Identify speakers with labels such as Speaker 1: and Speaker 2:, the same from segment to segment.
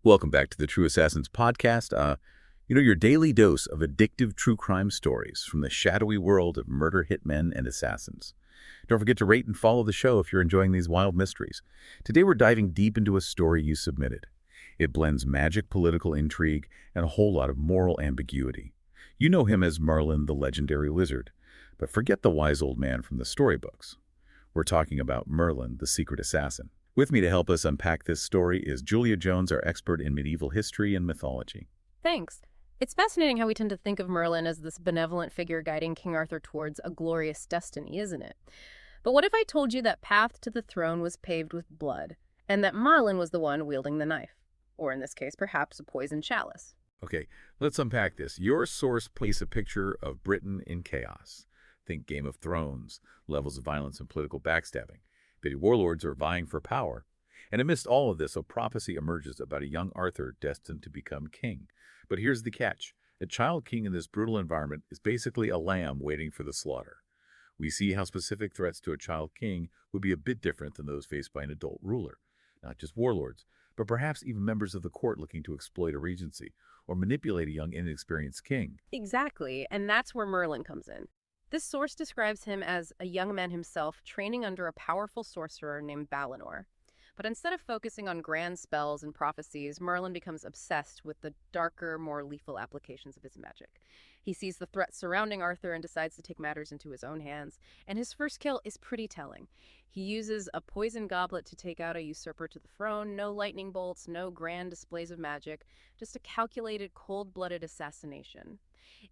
Speaker 1: Welcome back to the True Assassins podcast. Your daily dose of addictive true crime stories from the shadowy world of murder hitmen and assassins. Don't forget to rate and follow the show if you're enjoying these wild mysteries. Today we're diving deep into a story you submitted. It blends magic, political intrigue, and a whole lot of moral ambiguity. You know him as Merlin, the legendary lizard, but forget the wise old man from the storybooks. We're talking about Merlin, the secret assassin. With me to help us unpack this story is Julia Jones, our expert in medieval history and mythology.
Speaker 2: Thanks. It's fascinating how we tend to think of Merlin as this benevolent figure guiding King Arthur towards a glorious destiny, isn't it? But what if I told you that path to the throne was paved with blood, and that Merlin was the one wielding the knife? Or in this case, perhaps a poisoned chalice.
Speaker 1: Okay, let's unpack this. Your source paints a picture of Britain in chaos. Think Game of Thrones, levels of violence and political backstabbing. Petty warlords are vying for power. And amidst all of this, a prophecy emerges about a young Arthur destined to become king. But here's the catch. A child king in this brutal environment is basically a lamb waiting for the slaughter. We see how specific threats to a child king would be a bit different than those faced by an adult ruler. Not just warlords, but perhaps even members of the court looking to exploit a regency or manipulate a young, inexperienced king.
Speaker 2: Exactly, and that's where Merlin comes in. This source describes him as a young man himself training under a powerful sorcerer named Balinor. But instead of focusing on grand spells and prophecies, Merlin becomes obsessed with the darker, more lethal applications of his magic. He sees the threats surrounding Arthur and decides to take matters into his own hands, and his first kill is pretty telling. He uses a poison goblet to take out a usurper to the throne. No lightning bolts, no grand displays of magic, just a calculated, cold-blooded assassination.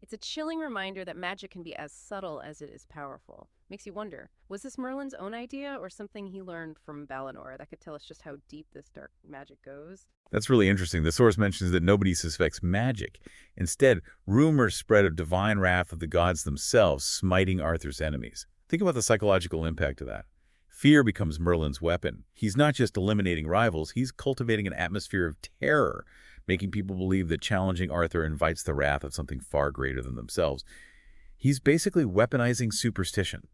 Speaker 2: It's a chilling reminder that magic can be as subtle as it is powerful. Makes you wonder, was this Merlin's own idea or something he learned from Balinor that could tell us just how deep this dark magic goes?
Speaker 1: That's really interesting. The source mentions that nobody suspects magic. Instead, rumors spread of divine wrath of the gods themselves smiting Arthur's enemies. Think about the psychological impact of that. Fear becomes Merlin's weapon. He's not just eliminating rivals, he's cultivating an atmosphere of terror, making people believe that challenging Arthur invites the wrath of something far greater than themselves. He's basically weaponizing superstition.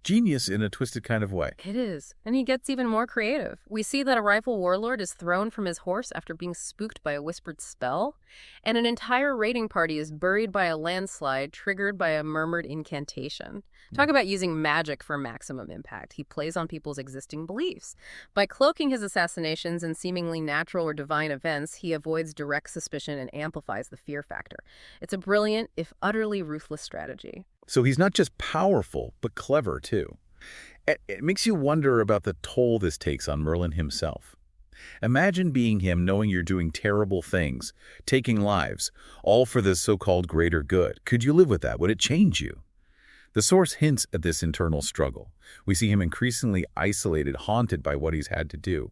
Speaker 1: Genius in a twisted kind of way.
Speaker 2: It is. And he gets even more creative. We see that a rival warlord is thrown from his horse after being spooked by a whispered spell, and an entire raiding party is buried by a landslide triggered by a murmured incantation. Talk about using magic for maximum impact. He plays on people's existing beliefs. By cloaking his assassinations in seemingly natural or divine events, he avoids direct suspicion and amplifies the fear factor. It's a brilliant, if utterly ruthless strategy.
Speaker 1: So he's not just powerful, but clever, too. It makes you wonder about the toll this takes on Merlin himself. Imagine being him, knowing you're doing terrible things, taking lives, all for this so-called greater good. Could you live with that? Would it change you? The source hints at this internal struggle. We see him increasingly isolated, haunted by what he's had to do.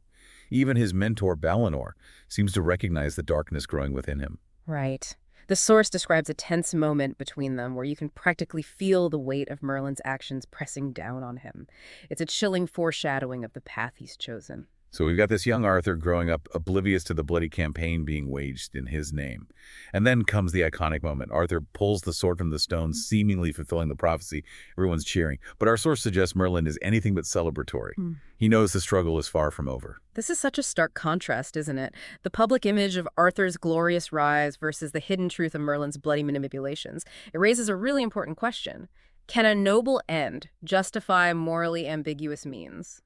Speaker 1: Even his mentor, Balinor, seems to recognize the darkness growing within him.
Speaker 2: Right. The source describes a tense moment between them where you can practically feel the weight of Merlin's actions pressing down on him. It's a chilling foreshadowing of the path he's chosen.
Speaker 1: So we've got this young Arthur growing up oblivious to the bloody campaign being waged in his name. And then comes the iconic moment. Arthur pulls the sword from the stone, seemingly fulfilling the prophecy. Everyone's cheering. But our source suggests Merlin is anything but celebratory. He knows the struggle is far from over.
Speaker 2: This is such a stark contrast, isn't it? The public image of Arthur's glorious rise versus the hidden truth of Merlin's bloody manipulations. It raises a really important question. Can a noble end justify morally ambiguous means?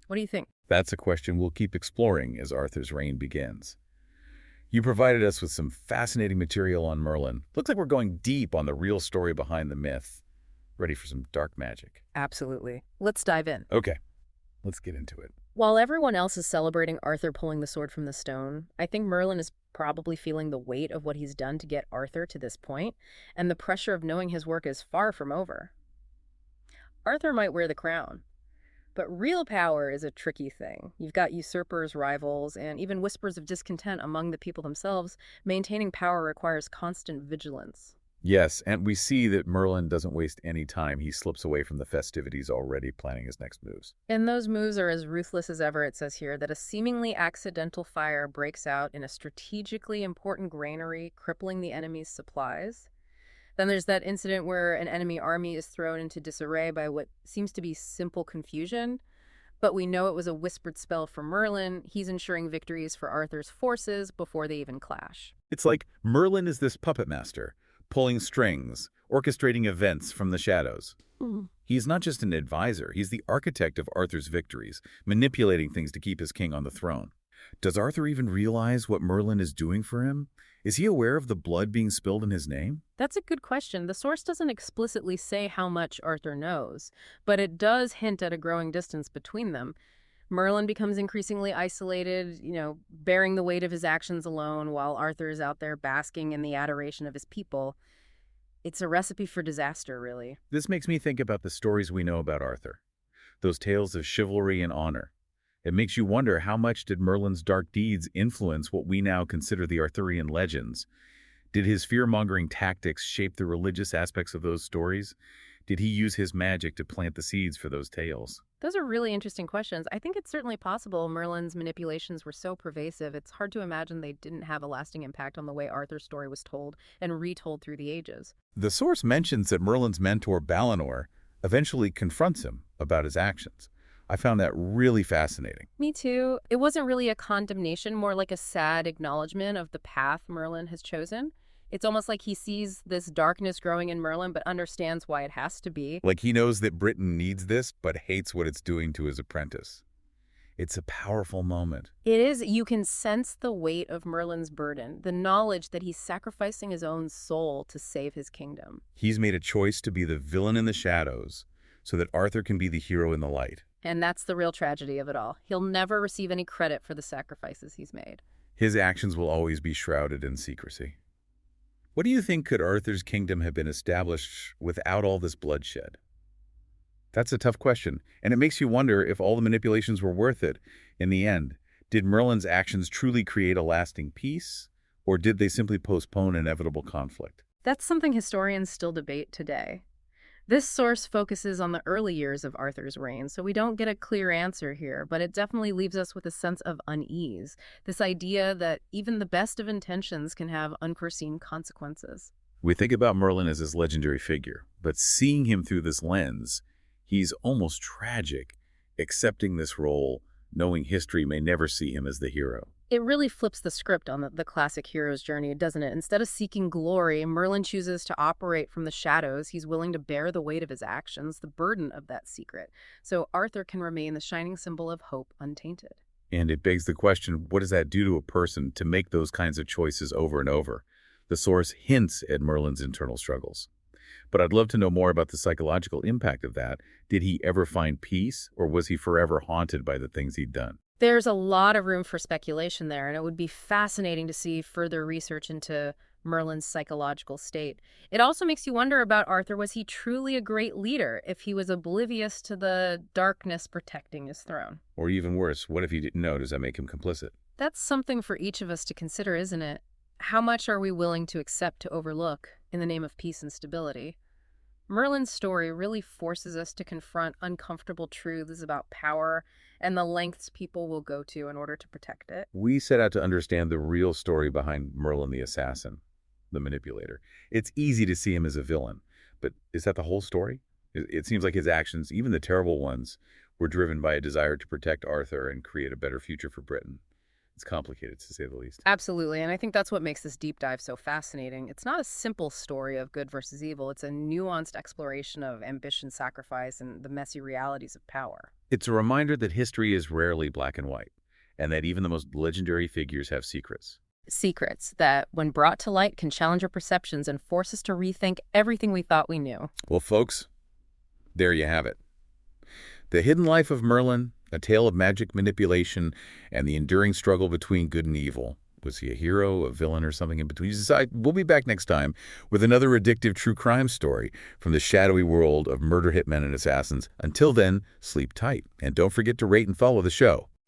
Speaker 2: What do you think?
Speaker 1: That's a question we'll keep exploring as Arthur's reign begins. You provided us with some fascinating material on Merlin. Looks like we're going deep on the real story behind the myth. Ready for some dark magic?
Speaker 2: Absolutely. Let's dive in.
Speaker 1: Okay, let's get into it.
Speaker 2: While everyone else is celebrating Arthur pulling the sword from the stone, I think Merlin is probably feeling the weight of what he's done to get Arthur to this point, and the pressure of knowing his work is far from over. Arthur might wear the crown, but real power is a tricky thing. You've got usurpers, rivals, and even whispers of discontent among the people themselves. Maintaining power requires constant vigilance.
Speaker 1: Yes, and we see that Merlin doesn't waste any time. He slips away from the festivities already, planning his next moves.
Speaker 2: And those moves are as ruthless as ever. It says here that a seemingly accidental fire breaks out in a strategically important granary, crippling the enemy's supplies. Then there's that incident where an enemy army is thrown into disarray by what seems to be simple confusion. But we know it was a whispered spell from Merlin. He's ensuring victories for Arthur's forces before they even clash.
Speaker 1: It's like Merlin is this puppet master, pulling strings, orchestrating events from the shadows.
Speaker 2: Mhm.
Speaker 1: He's not just an advisor, he's the architect of Arthur's victories, manipulating things to keep his king on the throne. Does Arthur even realize what Merlin is doing for him? Is he aware of the blood being spilled in his name?
Speaker 2: That's a good question. The source doesn't explicitly say how much Arthur knows, but it does hint at a growing distance between them. Merlin becomes increasingly isolated, bearing the weight of his actions alone while Arthur is out there basking in the adoration of his people. It's a recipe for disaster, really.
Speaker 1: This makes me think about the stories we know about Arthur, those tales of chivalry and honor. It makes you wonder, how much did Merlin's dark deeds influence what we now consider the Arthurian legends? Did his fear-mongering tactics shape the religious aspects of those stories? Did he use his magic to plant the seeds for those tales?
Speaker 2: Those are really interesting questions. I think it's certainly possible Merlin's manipulations were so pervasive, it's hard to imagine they didn't have a lasting impact on the way Arthur's story was told and retold through the ages.
Speaker 1: The source mentions that Merlin's mentor, Balinor, eventually confronts him about his actions. I found that really fascinating.
Speaker 2: Me too. It wasn't really a condemnation, more like a sad acknowledgement of the path Merlin has chosen. It's almost like he sees this darkness growing in Merlin, but understands why it has to be.
Speaker 1: Like he knows that Britain needs this, but hates what it's doing to his apprentice. It's a powerful moment.
Speaker 2: It is. You can sense the weight of Merlin's burden, the knowledge that he's sacrificing his own soul to save his kingdom.
Speaker 1: He's made a choice to be the villain in the shadows so that Arthur can be the hero in the light.
Speaker 2: And that's the real tragedy of it all. He'll never receive any credit for the sacrifices he's made.
Speaker 1: His actions will always be shrouded in secrecy. What do you think could Arthur's kingdom have been established without all this bloodshed? That's a tough question, and it makes you wonder if all the manipulations were worth it in the end. Did Merlin's actions truly create a lasting peace, or did they simply postpone inevitable conflict?
Speaker 2: That's something historians still debate today. This source focuses on the early years of Arthur's reign, so we don't get a clear answer here, but it definitely leaves us with a sense of unease, this idea that even the best of intentions can have unforeseen consequences.
Speaker 1: We think about Merlin as this legendary figure, but seeing him through this lens, he's almost tragic, accepting this role, knowing history may never see him as the hero.
Speaker 2: It really flips the script on the classic hero's journey, doesn't it? Instead of seeking glory, Merlin chooses to operate from the shadows. He's willing to bear the weight of his actions, the burden of that secret, so Arthur can remain the shining symbol of hope untainted.
Speaker 1: And it begs the question, what does that do to a person to make those kinds of choices over and over? The source hints at Merlin's internal struggles. But I'd love to know more about the psychological impact of that. Did he ever find peace, or was he forever haunted by the things he'd done?
Speaker 2: There's a lot of room for speculation there, and it would be fascinating to see further research into Merlin's psychological state. It also makes you wonder about Arthur. Was he truly a great leader if he was oblivious to the darkness protecting his throne?
Speaker 1: Or even worse, what if he didn't know? Does that make him complicit?
Speaker 2: That's something for each of us to consider, isn't it? How much are we willing to accept to overlook in the name of peace and stability? Merlin's story really forces us to confront uncomfortable truths about power and the lengths people will go to in order to protect it.
Speaker 1: We set out to understand the real story behind Merlin the assassin, the manipulator. It's easy to see him as a villain, but is that the whole story? It seems like his actions, even the terrible ones, were driven by a desire to protect Arthur and create a better future for Britain. It's complicated, to say the least.
Speaker 2: Absolutely, and I think that's what makes this deep dive so fascinating. It's not a simple story of good versus evil. It's a nuanced exploration of ambition, sacrifice, and the messy realities of power.
Speaker 1: It's a reminder that history is rarely black and white, and that even the most legendary figures have secrets.
Speaker 2: Secrets that, when brought to light, can challenge our perceptions and force us to rethink everything we thought we knew.
Speaker 1: Well, folks, there you have it. The Hidden Life of Merlin, a tale of magic manipulation and the enduring struggle between good and evil. Was he a hero, a villain, or something in between? We'll be back next time with another addictive true crime story from the shadowy world of murder hitmen and assassins. Until then, sleep tight. And don't forget to rate and follow the show.